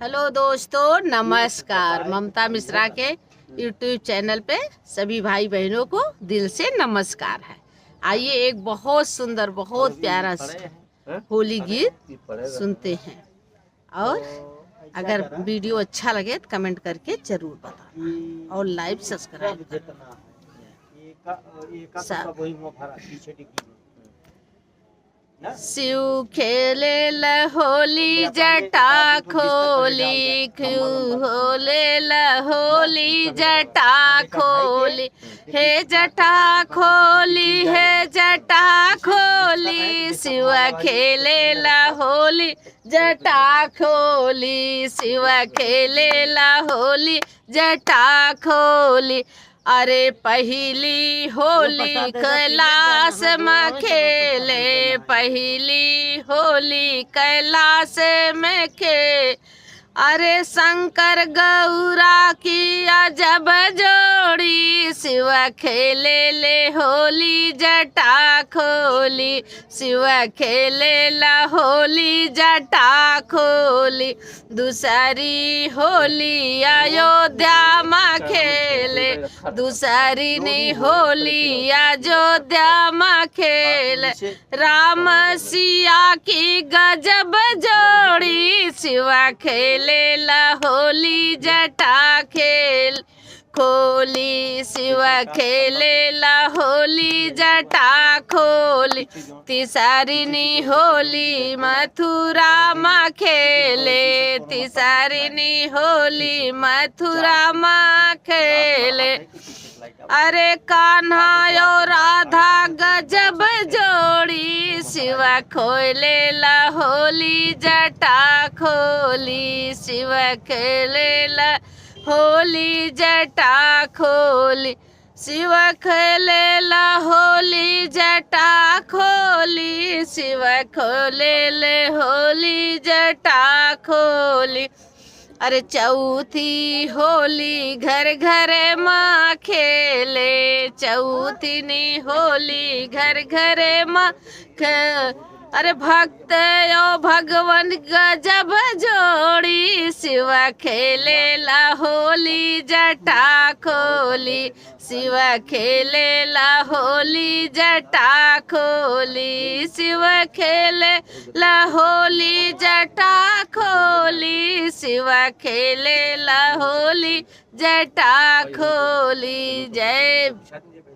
Hello दोस्तों, नमस्कार। ममता मिश्रा के यूट्यूब चैनल पे सभी भाई बहनों को दिल से नमस्कार है। आइए एक बहुत सुंदर, बहुत प्यारा होली गीत सुनते हैं। और अगर वीडियो अच्छा लगे तो कमेंट करके जरूर बताना और लाइव सब्सक्राइब करना। शिव खेले होली जटा खोली, खोले होली जटा खोली, हे जटा खोली, हे जटा खोली, शिव खेले होली जटा खोली, शिव खेले होली जटा खोली। अरे पहली होली कैलाश में खेले, पहली होली कैलाश में खेले। अरे शंकर गौरा की अजब जोड़ी, शिव खेले होली जटा खोली, शिव खेले होली जटा खोली। दूसरी होली अयोध्या में खेले, दूसरी नी होली अयोध्या में खेले। राम सिया की गजब जोड़ी, शिव खेले होली जटा खेल खोली, शिव खेले होली जटा खोली। तीसरी नी होली मथुरा में खेले, तीसरी नी होली मथुरा में खेले। अरे कान्हा और राधा गजब जोड़ी, शिव खोले होली जटा खोली, शिव खेले होली जटा खोली, शिव खेले होली जटा खोली, शिव खोले होली जटा खोली। अरे चौथी होली घर घर माँ खेले, चौथी नी होली घर घर माँ अरे भक्त यो भगवान गजब जोड़ी, शिव खेले होली जटा खोली, शिव खेले होली जटा खोली, शिव खेले होली जटा खोली, शिव खेले होली जटा खोली। जय